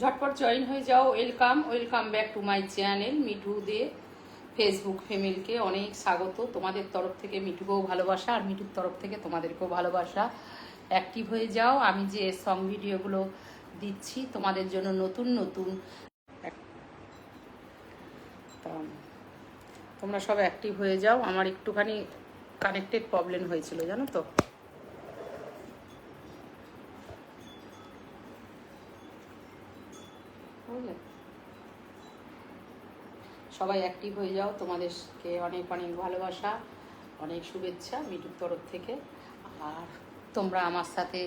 ঝটপট জয়েন হয়ে যাও। Welcome welcome back to my channel Mithu Dey Facebook ফ্যামিলিকে অনেক স্বাগত। তোমাদের তরফ থেকে মিঠুকেও ভালোবাসা, আর মিঠুর তরফ থেকে তোমাদেরকেও ভালোবাসা। অ্যাক্টিভ হয়ে যাও। আমি যে সং ভিডিওগুলো দিচ্ছি তোমাদের জন্য নতুন নতুন, তা তোমরা সব অ্যাক্টিভ হয়ে যাও। আমার একটুখানি কানেক্টেড প্রবলেম হয়েছিল জানো তো। বুঝলে, সবাই অ্যাক্টিভ হয়ে যাও। তোমাদেরকে অনেক অনেক ভালোবাসা, অনেক শুভেচ্ছা মিঠুর তরফ থেকে। আর তোমরা আমার সাথে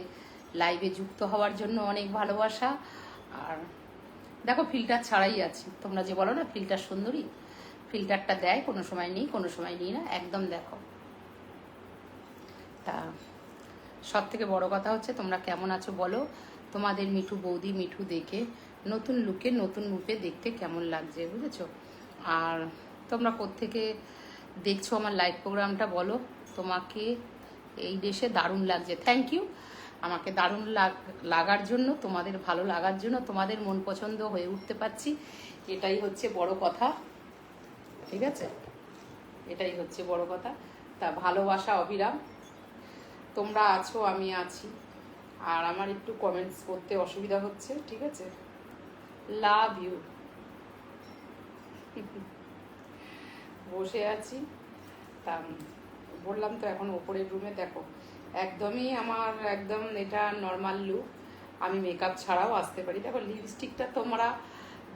লাইভে যুক্ত হওয়ার জন্য অনেক ভালোবাসা। আর দেখো ফিল্টার ছাড়াই আছি। তোমরা যে বলো না ফিল্টার সুন্দরী, ফিল্টারটা দেয় কোনো সময় নেই, কোনো সময় নিই না, একদম দেখো। তা সব থেকে বড় কথা হচ্ছে তোমরা কেমন আছো বলো। তোমাদের মিঠু বৌদি মিঠু দেখে নতুন লুকে নতুন রূপে দেখতে কেমন লাগছে বুঝেছো। আর তোমরা কোত্থেকে দেখছো আমার লাইভ প্রোগ্রামটা বলো। তোমাকে এই দেশে দারুণ লাগছে, থ্যাংক ইউ। আমাকে দারুণ লাগার জন্য, তোমাদের ভালো লাগার জন্য, তোমাদের মন পছন্দ হয়ে উঠতে পারছি, এটাই হচ্ছে বড় কথা। ঠিক আছে, এটাই হচ্ছে বড় কথা। তা ভালোবাসা অবিরাম, তোমরা আছো আমি আছি। আর আমার একটু কমেন্টস করতে অসুবিধা হচ্ছে, ঠিক আছে। Love you. বসে আছি, তা বললাম তো এখন ওপরের রুমে দেখো একদমই আমার একদম এটা নর্মাল লুক। আমি মেকআপ ছাড়াও আসতে পারি। দেখো লিপস্টিকটা তোমরা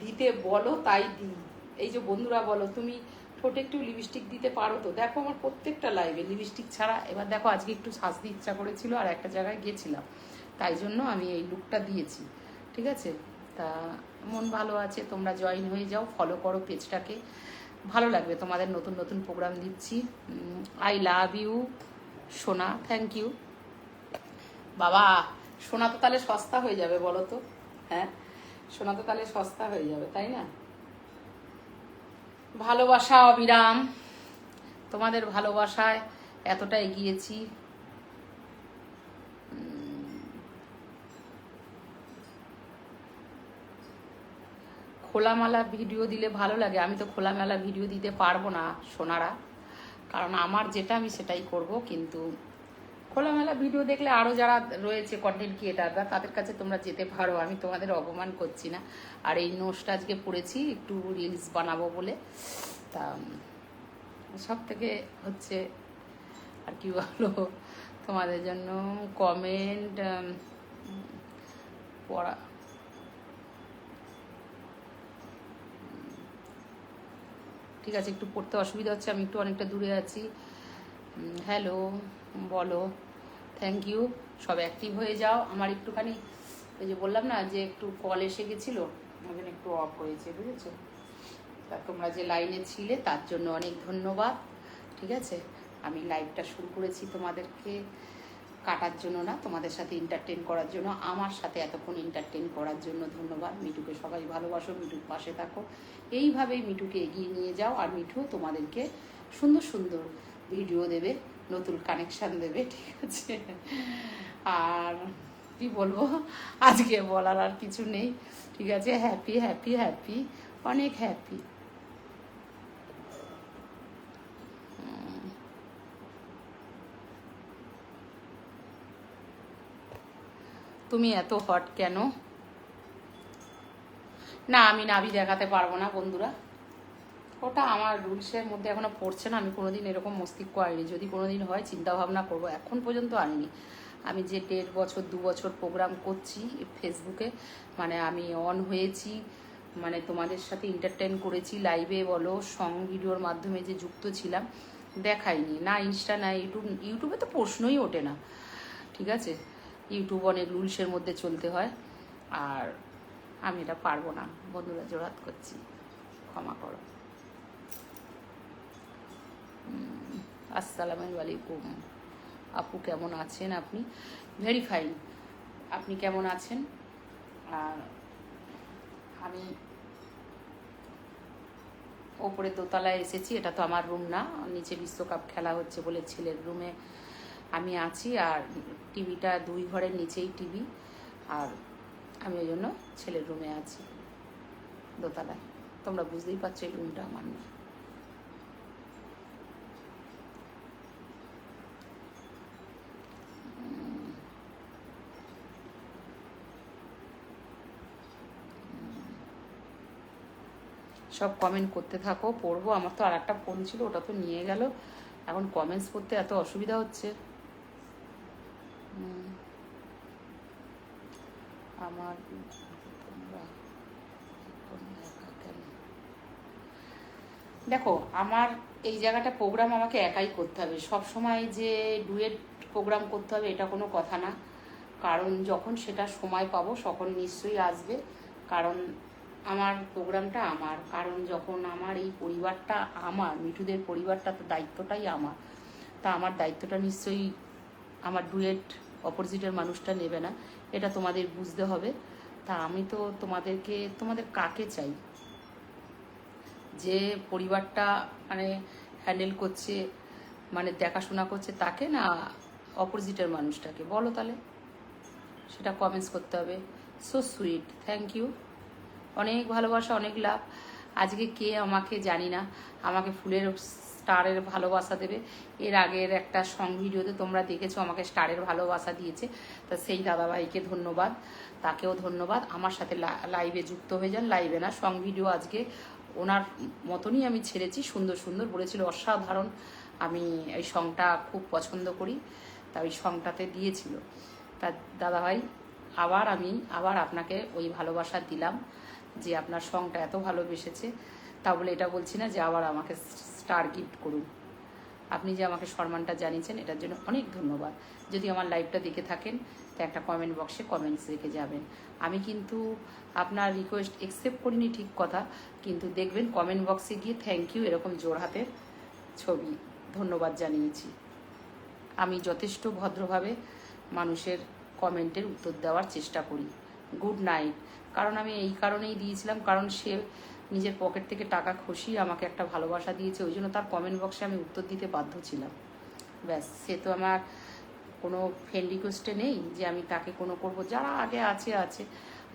দিতে বলো তাই দিই। এই যে বন্ধুরা বলো তুমি ঠোঁটে একটু লিপস্টিক দিতে পারো তো, দেখো আমার প্রত্যেকটা লাইভে লিপস্টিক ছাড়া। এবার দেখো আজকে একটু সাজতে ইচ্ছা করেছিল আর একটা জায়গায় গেছিলাম, তাই জন্য আমি এই লুকটা দিয়েছি, ঠিক আছে। তা মন ভালো আছে, তোমরা জয়েন হয়ে যাও, ফলো করো পেজটাকে, ভালো লাগবে। তোমাদের নতুন নতুন প্রোগ্রাম দিচ্ছি। আই লাভ ইউ সোনা, থ্যাংক ইউ। বাবা সোনা তো তাহলে সস্তা হয়ে যাবে বলো তো, হ্যাঁ সোনা তো তাহলে সস্তা হয়ে যাবে, তাই না। ভালোবাসা অবিরাম, তোমাদের ভালোবাসায় এতটা এগিয়েছি। খোলামেলা ভিডিও দিলে ভালো লাগে। আমি তো খোলামেলা ভিডিও দিতে পারবো না সোনারা, কারণ আমার যেটা আমি সেটাই করব। কিন্তু খোলামেলা ভিডিও দেখলে আরও যারা রয়েছে কন্টেন্ট ক্রিয়েটাররা, তাদের কাছে তোমরা যেতে পারো, আমি তোমাদের অপমান করছি না। আর এই নোটসটা আজকে পড়েছি একটু রিলস বানাবো বলে। তা সব থেকে হচ্ছে আর কি বলো, তোমাদের জন্য কমেন্ট পড়া। ঠিক আছে, একটু পড়তে অসুবিধা হচ্ছে, আমি একটু অনেকটা দূরে আছি। হ্যালো বলো, থ্যাংক ইউ। সব অ্যাক্টিভ হয়ে যাও। আমার একটুখানি ওই যে বললাম না যে একটু কল এসে গেছিলো, ওখানে একটু অফ হয়েছে বুঝেছো। তা তোমরা যে লাইনে ছিলে তার জন্য অনেক ধন্যবাদ, ঠিক আছে। আমি লাইভটা শুরু করেছি তোমাদেরকে কাটার জন্য না, তোমাদের সাথে এন্টারটেন করার জন্য। আমার সাথে এতক্ষণ এন্টারটেন করার জন্য ধন্যবাদ। মিঠুকে সবাই ভালোবাসো, মিঠুর পাশে থাকো, এইভাবেই মিঠুকে এগিয়ে নিয়ে যাও। আর মিঠু তোমাদেরকে সুন্দর সুন্দর ভিডিও দেবে, নতুন কানেকশান দেবে, ঠিক আছে। আর কি বলবো, আজকে বলার আর কিছু নেই, ঠিক আছে। হ্যাপি হ্যাপি হ্যাপি, অনেক হ্যাপি। তুমি এত হট কেন? না আমি নাভি দেখাতে পারবো না বন্ধুরা, ওটা আমার রুলসের মধ্যে এখনো পড়ছে না। আমি কোনোদিন এরকম মস্তিষ্ক আনিনি, যদি কোনোদিন হয় চিন্তা ভাবনা করবো, এখন পর্যন্ত আনিনি। আমি যে 1.5 বছর 2 বছর প্রোগ্রাম করছি ফেসবুকে, মানে আমি অন হয়েছি, মানে তোমাদের সাথে এন্টারটেন করেছি লাইভে বলো, সং ভিডিওর মাধ্যমে যে যুক্ত ছিলাম, দেখাইনি না ইনস্টা না ইউটিউব। ইউটিউবে তো প্রশ্নই ওঠে না, ঠিক আছে। ইউটিউব অনেক রুলসের মধ্যে চলতে হয়, আর আমি এটা পারবো না বন্ধুরা, জোড়াত করছি, ক্ষমা করো। আসসালামু আলাইকুম আপু, কেমন আছেন আপনি? ভেরি ফাইন, আপনি কেমন আছেন? আর আমি ওপরে দোতলায় এসেছি, এটা তো আমার রুম না, নিচে বিশ্বকাপ খেলা হচ্ছে বলে ছেলের রুমে আমি আছি। আর টিভিটা 2 ঘরের নিচেই টিভি, আর আমি ওই জন্য ছেলের রুমে আছি দোতলায়। তোমরা বুঝতেই পারছো এই রুমটা আমার না। সব কমেন্ট করতে থাকো, পড়বো। আমার তো আর একটা ফোন ছিল, ওটা তো নিয়ে গেল। এখন কমেন্টস করতে এত অসুবিধা হচ্ছে। আমার দেখো, আমার এই জায়গাটা প্রোগ্রাম আমাকে একাই করতে হবে। সব সময় যে ডুয়েট প্রোগ্রাম করতে হবে এটা কোনো কথা না। কারণ যখন সেটা সময় পাবো তখন নিশ্চয়ই আসবে। কারণ আমার প্রোগ্রামটা আমার, কারণ যখন আমার এই পরিবারটা আমার, মিঠুদের পরিবারটা, তো দায়িত্বটাই আমার। তা আমার দায়িত্বটা নিশ্চয়ই আমার ডুয়েট অপোজিটের মানুষটা নেবে না, এটা তোমাদের বুঝতে হবে। তা আমি তো তোমাদের কাকে চাই যে পরিবারটা মানে হ্যান্ডেল করছে, মানে দেখাশোনা করছে, তাকে না অপোজিটের মানুষটাকে? বলো তাহলে, সেটা কমেন্টস করতে হবে। সো সুইট, থ্যাংক ইউ, অনেক ভালোবাসা, অনেক লাভ। আজকে কে আমাকে জানি না আমাকে ফুলের স্টারের ভালোবাসা দেবে। এর আগের একটা সং ভিডিওতে তোমরা দেখেছো আমাকে স্টারের ভালোবাসা দিয়েছে, তা সেই দাদাভাইকে ধন্যবাদ, তাকেও ধন্যবাদ। আমার সাথে লাইভে যুক্ত হয়ে যান, লাইভে না, সং ভিডিও আজকে ওনার মতনই আমি ছেড়েছি, সুন্দর সুন্দর বলেছিল, অসাধারণ। আমি এই সংটা খুব পছন্দ করি, তা ওই সংটাতে দিয়েছিল। তা দাদাভাই আবার আপনাকে ওই ভালোবাসা দিলাম, যে আপনার সংটা এত ভালোবেসেছে। তা বলে এটা বলছি না যে আবার আমাকে স্টার গিফট করুন। আপনি যে আমাকে সম্মানটা জানিয়েছেন এটার জন্য অনেক ধন্যবাদ। যদি আমার লাইভটা দেখে থাকেন তো একটা কমেন্ট বক্সে কমেন্টস রেখে যাবেন। আমি কিন্তু আপনার রিকোয়েস্ট অ্যাকসেপ্ট করিনি ঠিক কথা, কিন্তু দেখবেন কমেন্ট বক্সে গিয়ে থ্যাংক ইউ এরকম জোড়হাতের ছবি ধন্যবাদ জানিয়েছি। আমি যথেষ্ট ভদ্রভাবে মানুষের কমেন্টের উত্তর দেওয়ার চেষ্টা করি। গুড নাইট, কারণ আমি এই কারণেই দিয়েছিলাম, কারণ সে নিজের পকেট থেকে টাকা খসিয়ে আমাকে একটা ভালোবাসা দিয়েছে, ওই জন্য তার কমেন্ট বক্সে আমি উত্তর দিতে বাধ্য ছিলাম। ব্যাস, সে তো আমার কোনো ফ্রেন্ড রিকোয়েস্টে নেই যে আমি তাকে কোনো করব। যারা আগে আছে আছে,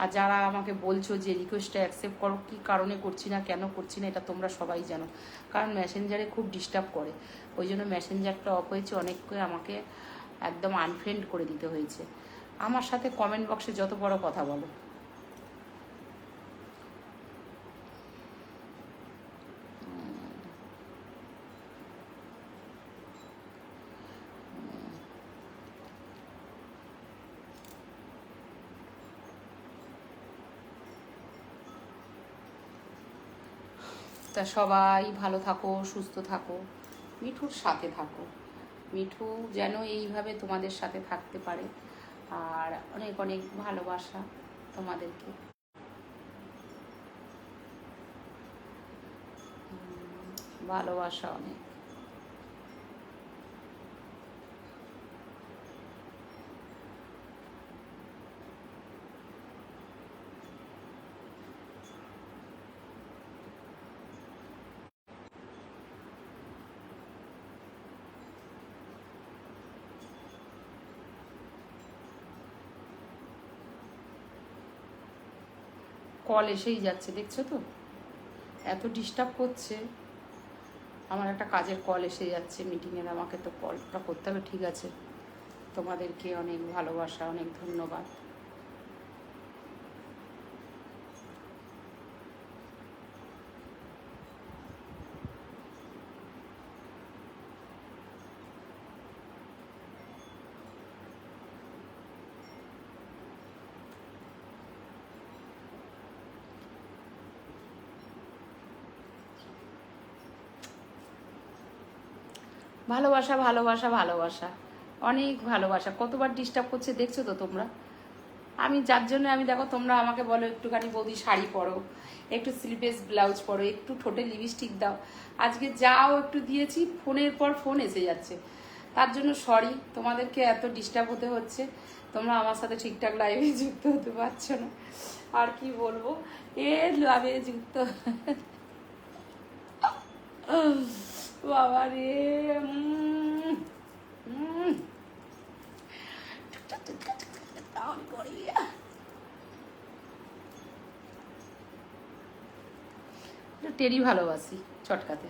আর যারা আমাকে বলছো যে রিকোয়েস্টটা অ্যাকসেপ্ট করো, কী কারণে করছি না, কেন করছি না, এটা তোমরা সবাই জানো। কারণ মেসেঞ্জারে খুব ডিস্টার্ব করে, ওই জন্য মেসেঞ্জারটা অফ হয়েছে। অনেককে আমাকে একদম আনফ্রেন্ড করে দিতে হয়েছে। আমার সাথে কমেন্ট বক্সে যত বড় কথা বলো। তা সবাই ভালো থাকো, সুস্থ থাকো, মিঠুর সাথে থাকো। মিঠু যেন এইভাবে তোমাদের সাথে থাকতে পারে। আর অনেক অনেক ভালোবাসা তোমাদেরকে। ভালোবাসা অনেক। কল এসেই যাচ্ছে, দেখছো তো, এত ডিস্টার্ব করছে। আমার একটা কাজের কল এসে যাচ্ছে মিটিংয়ের, আমাকে তো কলটা করতে হবে। ঠিক আছে, তোমাদেরকে অনেক ভালোবাসা, অনেক ধন্যবাদ। ভালোবাসা ভালোবাসা ভালোবাসা, অনেক ভালোবাসা। কতবার ডিস্টার্ব করছে দেখছো তো তোমরা। আমি যার জন্য আমি দেখো, তোমরা আমাকে বলো একটুখানি বৌদি শাড়ি পরো, একটু স্লিভলেস ব্লাউজ পরো, একটু ঠোঁটে লিপস্টিক দাও। আজকে যাও একটু দিয়েছি, ফোনের পর ফোন এসে যাচ্ছে। তার জন্য সরি, তোমাদেরকে এত ডিস্টার্ব হতে হচ্ছে। তোমরা আমার সাথে ঠিকঠাক লাইভে যুক্ত হতে পারছো না। আর কি বলবো, লাইভে যুক্ত বাবা রে। টেরি ভালোবাসি চটকাতে।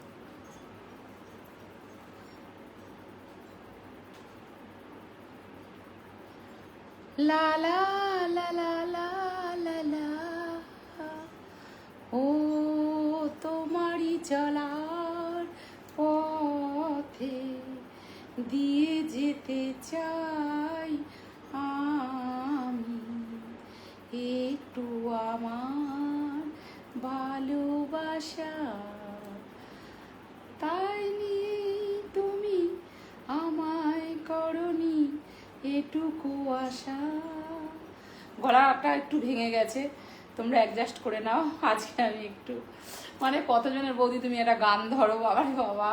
লা লা লা লা লা লা লা, ও তোমারই চলার পথে দিয়ে যেতে চাই আমি একটু আমার ভালোবাসা, তাই নিয়ে তুমি আমায় করনি এটুকু আশা। গলাটা একটু ভেঙে গেছে, তোমরা অ্যাডজাস্ট করে নাও। আজকে আমি একটু মানে কতজনের বৌদি তুমি একটা গান ধরো, বাবা রে বাবা,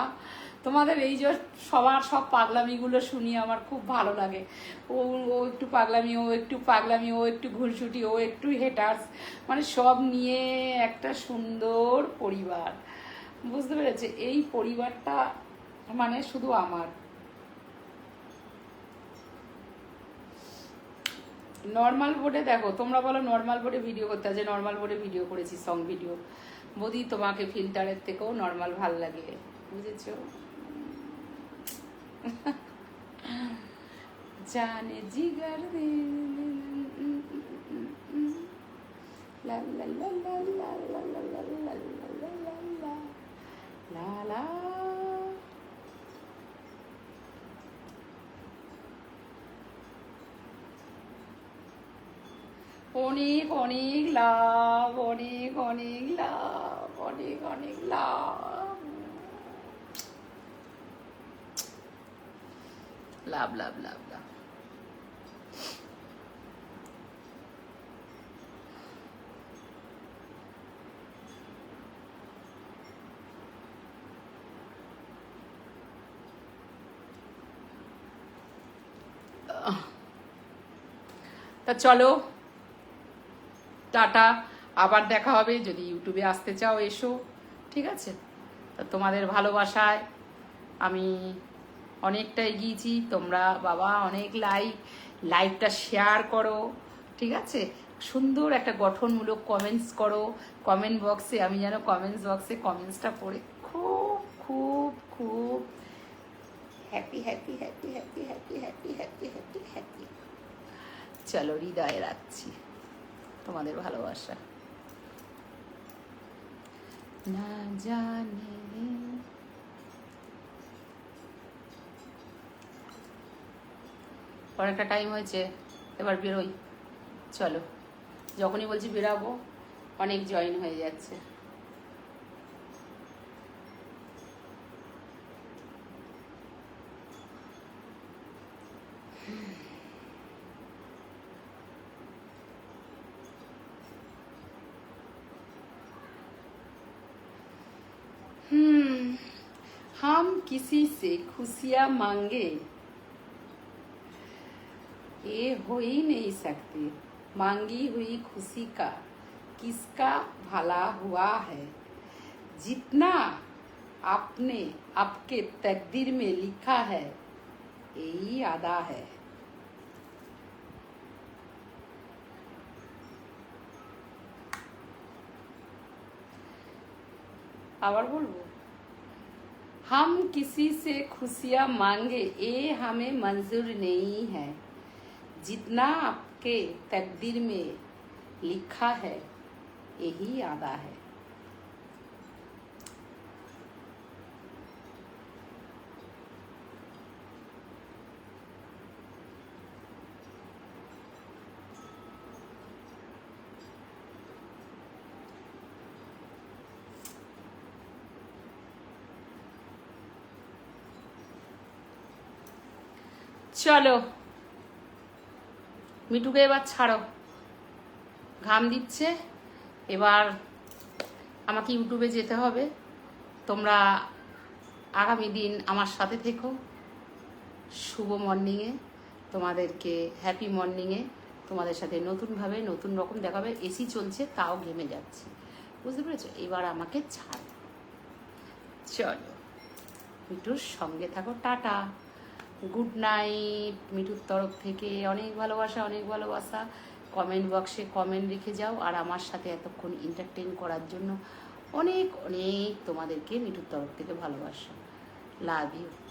তোমাদের এই যে সবার সব পাগলামিগুলো শুনি আমার খুব ভালো লাগে। ও ও একটু পাগলামি, ও একটু পাগলামি, ও একটু ঘুরছুটি, ও একটু হেটার্স, মানে সব নিয়ে একটা সুন্দর পরিবার, বুঝতে পেরেছে? এই পরিবারটা মানে শুধু আমার। নর্মাল বোর্ডে দেখো, তোমরা বলো নর্মাল বোর্ডে ভিডিও করতে, আছে নর্মাল বোর্ডে ভিডিও করেছি, সং ভিডিও। বৌদি তোমাকে ফিল্টারের থেকেও নর্মাল ভাল লাগে, বুঝেছো? জানে জিগার দে লা লা লা লা লা লা লা লা লা লা লা লা লা। অনেক অনেক লাভ, অনেক অনেক লাভ, অনেক অনেক লাভ, লাভ লাভ লাভ লাভ। তা চলো, টাটা, আবার দেখা হবে। যদি ইউটিউবে আসতে চাও এসো, ঠিক আছে? তা তোমাদের ভালোবাসায় আমি অনেকটা এগিয়েছি। তোমরা বাবা অনেক লাইভটা শেয়ার করো, ঠিক আছে? সুন্দর একটা গঠনমূলক কমেন্টস করো কমেন্ট বক্সে। আমি যেন কমেন্টস বক্সে কমেন্টসটা পড়ে খুব খুব খুব happy happy happy happy happy happy happy happy happy. চলো, হৃদয়ে রাখছি তোমাদের ভালোবাসা। না জানে অনেকটা টাইম হয়েছে, এবার বেরোই। চলো, যখনই বলছি বেরাবো অনেক জয়েন হয়ে যাচ্ছে। हम किसी से खुशियां मांगे ये हो ही नहीं सकते, मांगी हुई खुशी का किसका भला हुआ है, जितना आपने आपके तकदीर में लिखा है यही आदा है। आवार बोलबो, हम किसी से खुशियां मांगे ये हमें मंजूर नहीं है, जितना आपके तकदीर में लिखा है यही आदा है। চলো, মিঠুকে এবার ছাড়ো, ঘাম দিচ্ছে। এবার আমাকে ইউটিউবে যেতে হবে। তোমরা আগামী দিন আমার সাথে থেকো। শুভ মর্নিংয়ে তোমাদেরকে, হ্যাপি মর্নিংয়ে তোমাদের সাথে নতুনভাবে নতুন রকম দেখাবে। এসি চলছে তাও ঘেমে যাচ্ছি, বুঝতে পেরেছো? এবার আমাকে ছাড়ো, চলো, মিঠুর সঙ্গে থাকো। টাটা, গুড নাইট মিঠুর তরফ থেকে। অনেক ভালোবাসা, অনেক ভালোবাসা। কমেন্ট বক্সে কমেন্ট রেখে যাও। আর আমার সাথে এতক্ষণ এন্টারটেইন করার জন্য অনেক অনেক তোমাদেরকে মিঠুর তরফ থেকে ভালোবাসা। Love you.